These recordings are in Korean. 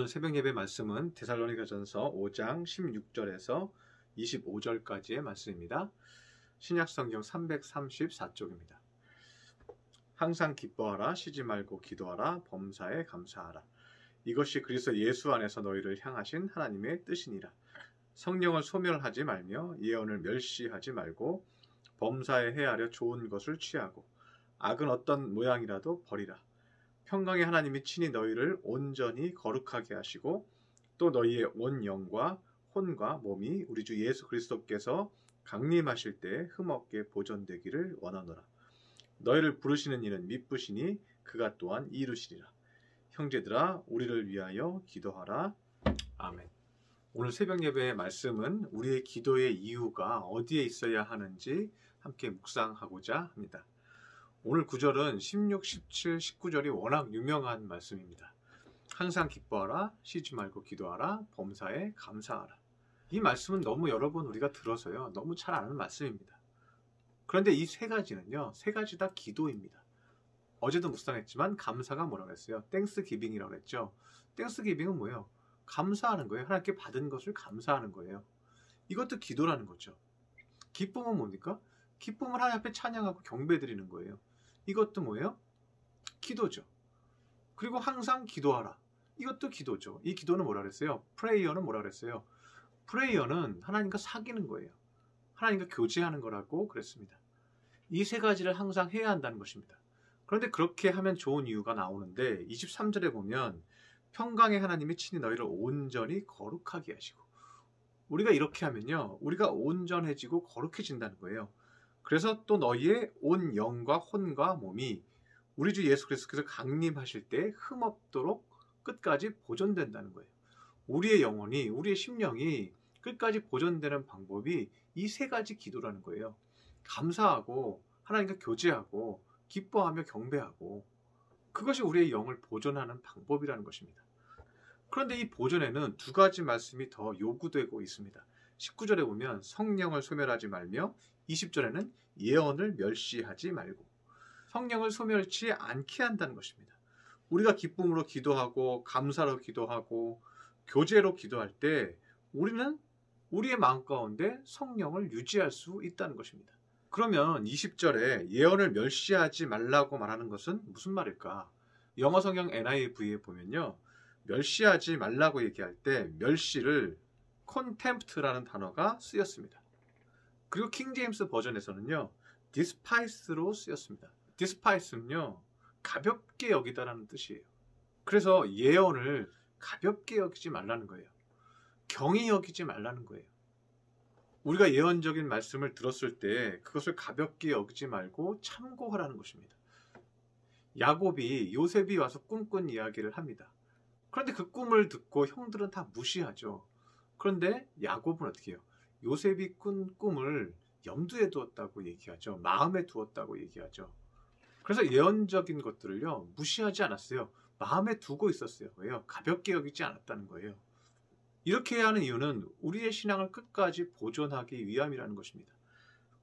오늘 새벽 예배 말씀은 데살로니가전서 5장 16절에서 25절까지의 말씀입니다. 신약성경 334쪽입니다. 항상 기뻐하라, 쉬지 말고 기도하라, 범사에 감사하라. 이것이 그리스도 예수 안에서 너희를 향하신 하나님의 뜻이니라. 성령을 소멸하지 말며 예언을 멸시하지 말고 범사에 헤아려 좋은 것을 취하고 악은 어떤 모양이라도 버리라. 평강의 하나님이 친히 너희를 온전히 거룩하게 하시고 또 너희의 온 영과 혼과 몸이 우리 주 예수 그리스도께서 강림하실 때 흠없게 보존되기를 원하노라. 너희를 부르시는 이는 미쁘시니 그가 또한 이루시리라. 형제들아, 우리를 위하여 기도하라. 아멘. 오늘 새벽 예배의 말씀은 우리의 기도의 이유가 어디에 있어야 하는지 함께 묵상하고자 합니다. 오늘 구절은 16, 17, 19절이 워낙 유명한 말씀입니다. 항상 기뻐하라, 쉬지 말고 기도하라, 범사에 감사하라. 이 말씀은 너무 여러 번 우리가 들어서요, 너무 잘 아는 말씀입니다. 그런데 이 세 가지는요, 세 가지 다 기도입니다. 어제도 묵상했지만 감사가 뭐라고 했어요? 땡스 기빙이라고 했죠. 땡스 기빙은 뭐예요? 감사하는 거예요. 하나님께 받은 것을 감사하는 거예요. 이것도 기도라는 거죠. 기쁨은 뭡니까? 기쁨을 하나님 앞에 찬양하고 경배드리는 거예요. 이것도 뭐예요? 기도죠. 그리고 항상 기도하라. 이것도 기도죠. 이 기도는 뭐라 그랬어요? 프레이어는 뭐라 그랬어요? 프레이어는 하나님과 사귀는 거예요. 하나님과 교제하는 거라고 그랬습니다. 이 세 가지를 항상 해야 한다는 것입니다. 그런데 그렇게 하면 좋은 이유가 나오는데 23절에 보면 평강의 하나님이 친히 너희를 온전히 거룩하게 하시고, 우리가 이렇게 하면요, 우리가 온전해지고 거룩해진다는 거예요. 그래서 또 너희의 온 영과 혼과 몸이 우리 주 예수 그리스도께서 강림하실 때 흠없도록 끝까지 보존된다는 거예요. 우리의 영혼이, 우리의 심령이 끝까지 보존되는 방법이 이 세 가지 기도라는 거예요. 감사하고 하나님과 교제하고 기뻐하며 경배하고, 그것이 우리의 영을 보존하는 방법이라는 것입니다. 그런데 이 보존에는 두 가지 말씀이 더 요구되고 있습니다. 19절에 보면 성령을 소멸하지 말며, 20절에는 예언을 멸시하지 말고, 성령을 소멸치 않게 한다는 것입니다. 우리가 기쁨으로 기도하고 감사로 기도하고 교제로 기도할 때 우리는 우리의 마음 가운데 성령을 유지할 수 있다는 것입니다. 그러면 20절에 예언을 멸시하지 말라고 말하는 것은 무슨 말일까? 영어 성경 NIV에 보면요, 멸시하지 말라고 얘기할 때 멸시를 contempt라는 단어가 쓰였습니다. 그리고 킹 제임스 버전에서는요, despise로 쓰였습니다. despise는요, 가볍게 여기다라는 뜻이에요. 그래서 예언을 가볍게 여기지 말라는 거예요. 경히 여기지 말라는 거예요. 우리가 예언적인 말씀을 들었을 때 그것을 가볍게 여기지 말고 참고하라는 것입니다. 야곱이 요셉이 와서 꿈꾼 이야기를 합니다. 그런데 그 꿈을 듣고 형들은 다 무시하죠. 그런데 야곱은 어떻게 해요? 요셉이 꾼 꿈을 염두에 두었다고 얘기하죠. 마음에 두었다고 얘기하죠. 그래서 예언적인 것들을요, 무시하지 않았어요. 마음에 두고 있었어요. 왜요? 가볍게 여기지 않았다는 거예요. 이렇게 해야 하는 이유는 우리의 신앙을 끝까지 보존하기 위함이라는 것입니다.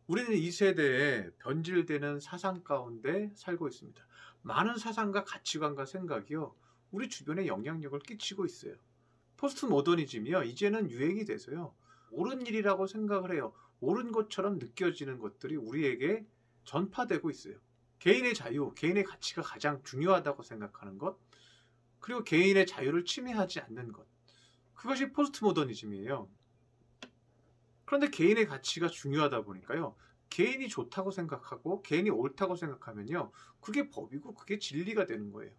우리는 이 세대에 변질되는 사상 가운데 살고 있습니다. 많은 사상과 가치관과 생각이요, 우리 주변에 영향력을 끼치고 있어요. 포스트 모더니즘이요, 이제는 유행이 돼서요, 옳은 일이라고 생각을 해요. 옳은 것처럼 느껴지는 것들이 우리에게 전파되고 있어요. 개인의 자유, 개인의 가치가 가장 중요하다고 생각하는 것, 그리고 개인의 자유를 침해하지 않는 것, 그것이 포스트 모더니즘이에요. 그런데 개인의 가치가 중요하다 보니까요, 개인이 좋다고 생각하고 개인이 옳다고 생각하면요, 그게 법이고 그게 진리가 되는 거예요.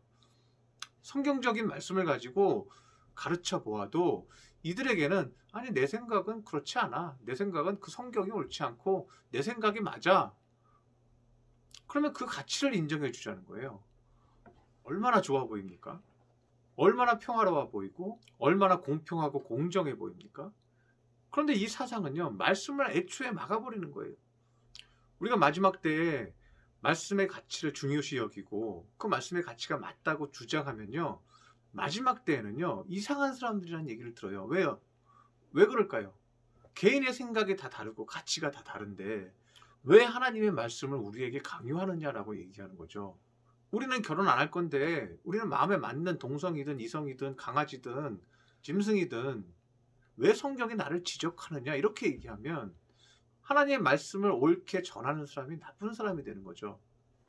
성경적인 말씀을 가지고 가르쳐 보아도 이들에게는, 아니 내 생각은 그렇지 않아, 내 생각은 그 성경이 옳지 않고 내 생각이 맞아, 그러면 그 가치를 인정해 주자는 거예요. 얼마나 좋아 보입니까? 얼마나 평화로워 보이고 얼마나 공평하고 공정해 보입니까? 그런데 이 사상은요, 말씀을 애초에 막아버리는 거예요. 우리가 마지막 때에 말씀의 가치를 중요시 여기고 그 말씀의 가치가 맞다고 주장하면요, 마지막 때에는요, 이상한 사람들이라는 얘기를 들어요. 왜요? 왜 그럴까요? 개인의 생각이 다 다르고 가치가 다 다른데 왜 하나님의 말씀을 우리에게 강요하느냐라고 얘기하는 거죠. 우리는 결혼 안 할 건데 우리는 마음에 맞는 동성이든 이성이든 강아지든 짐승이든 왜 성경이 나를 지적하느냐 이렇게 얘기하면 하나님의 말씀을 옳게 전하는 사람이 나쁜 사람이 되는 거죠.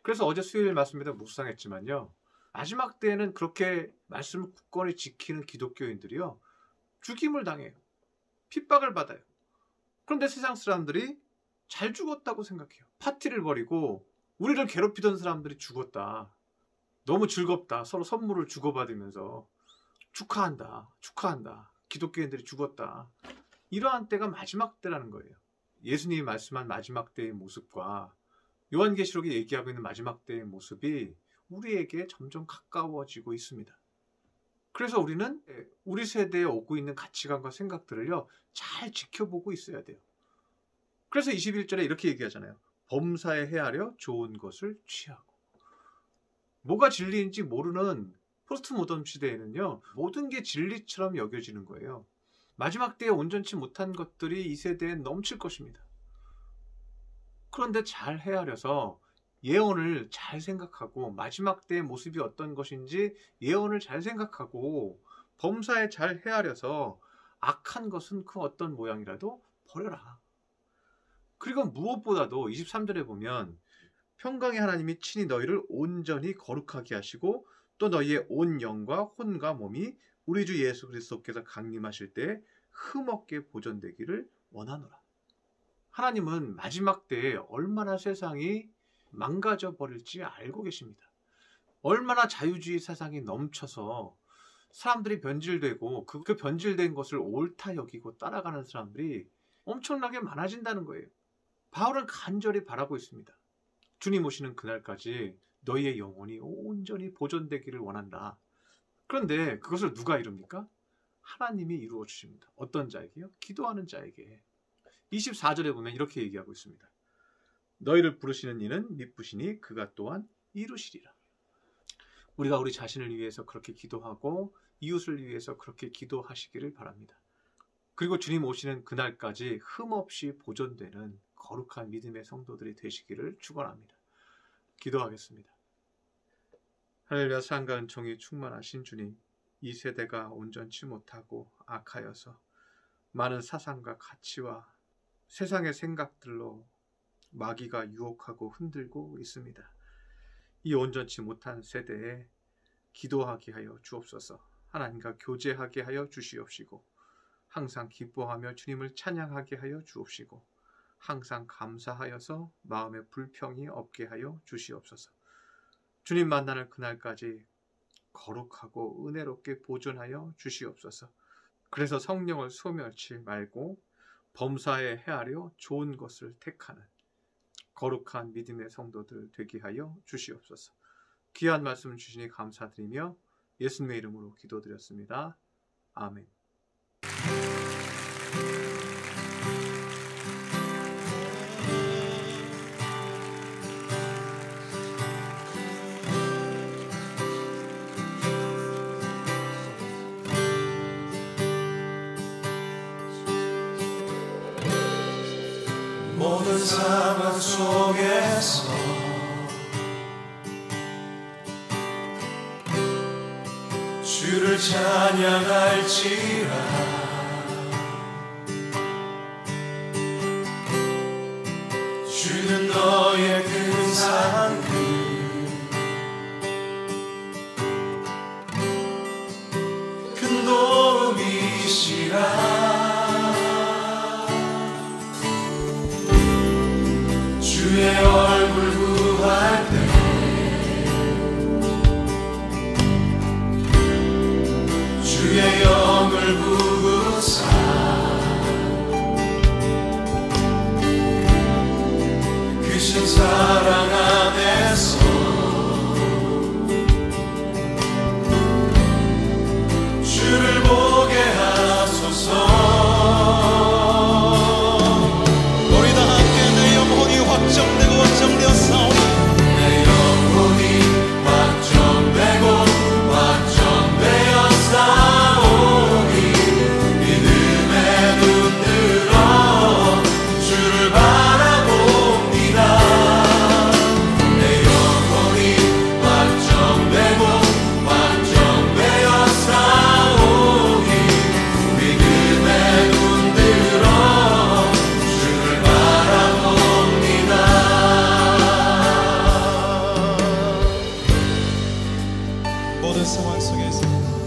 그래서 어제 수요일 말씀에도 묵상했지만요. 마지막 때에는 그렇게 말씀을 굳건히 지키는 기독교인들이요. 죽임을 당해요. 핍박을 받아요. 그런데 세상 사람들이 잘 죽었다고 생각해요. 파티를 벌이고 우리를 괴롭히던 사람들이 죽었다. 너무 즐겁다. 서로 선물을 주고받으면서 축하한다. 축하한다. 기독교인들이 죽었다. 이러한 때가 마지막 때라는 거예요. 예수님이 말씀한 마지막 때의 모습과 요한계시록이 얘기하고 있는 마지막 때의 모습이 우리에게 점점 가까워지고 있습니다. 그래서 우리는 우리 세대에 오고 있는 가치관과 생각들을요, 잘 지켜보고 있어야 돼요. 그래서 21절에 이렇게 얘기하잖아요. 범사에 헤아려 좋은 것을 취하고. 뭐가 진리인지 모르는 포스트 모던 시대에는요, 모든 게 진리처럼 여겨지는 거예요. 마지막 때에 온전치 못한 것들이 이 세대에 넘칠 것입니다. 그런데 잘 헤아려서 예언을 잘 생각하고 마지막 때의 모습이 어떤 것인지 예언을 잘 생각하고 범사에 잘 헤아려서 악한 것은 그 어떤 모양이라도 버려라. 그리고 무엇보다도 23절에 보면 평강의 하나님이 친히 너희를 온전히 거룩하게 하시고 또 너희의 온 영과 혼과 몸이 우리 주 예수 그리스도께서 강림하실 때 흠없게 보존되기를 원하노라. 하나님은 마지막 때에 얼마나 세상이 망가져 버릴지 알고 계십니다. 얼마나 자유주의 세상이 넘쳐서 사람들이 변질되고 그 변질된 것을 옳다 여기고 따라가는 사람들이 엄청나게 많아진다는 거예요. 바울은 간절히 바라고 있습니다. 주님 오시는 그날까지 너희의 영혼이 온전히 보존되기를 원한다. 그런데 그것을 누가 이룹니까? 하나님이 이루어 주십니다. 어떤 자에게요? 기도하는 자에게. 24절에 보면 이렇게 얘기하고 있습니다. 너희를 부르시는 이는 미쁘시니 그가 또한 이루시리라. 우리가 우리 자신을 위해서 그렇게 기도하고 이웃을 위해서 그렇게 기도하시기를 바랍니다. 그리고 주님 오시는 그날까지 흠없이 보존되는 거룩한 믿음의 성도들이 되시기를 축원합니다. 기도하겠습니다. 할렐루야. 사랑과 은총이 충만하신 주님, 이 세대가 온전치 못하고 악하여서 많은 사상과 가치와 세상의 생각들로 마귀가 유혹하고 흔들고 있습니다. 이 온전치 못한 세대에 기도하게 하여 주옵소서. 하나님과 교제하게 하여 주시옵시고 항상 기뻐하며 주님을 찬양하게 하여 주옵시고 항상 감사하여서 마음에 불평이 없게 하여 주시옵소서. 주님 만나는 그날까지 거룩하고 은혜롭게 보존하여 주시옵소서. 그래서 성령을 소멸치 말고 범사에 헤아려 좋은 것을 택하는 거룩한 믿음의 성도들 되게 하여 주시옵소서. 귀한 말씀 주시니 감사드리며 예수님의 이름으로 기도드렸습니다. 아멘. 모든 상황 속에서 주를 찬양할지라. 주는 너의 근사한 큰 도움이시라. 주의 얼굴 구할 때 주의 영을 부으사 크신 사랑 안에서 주를 보게 하소서. 확정되고 확정되었사오니 내 영혼이 확정되고 확정되었사오니 믿음에 눈들어 주를 바라봅니다. 속에서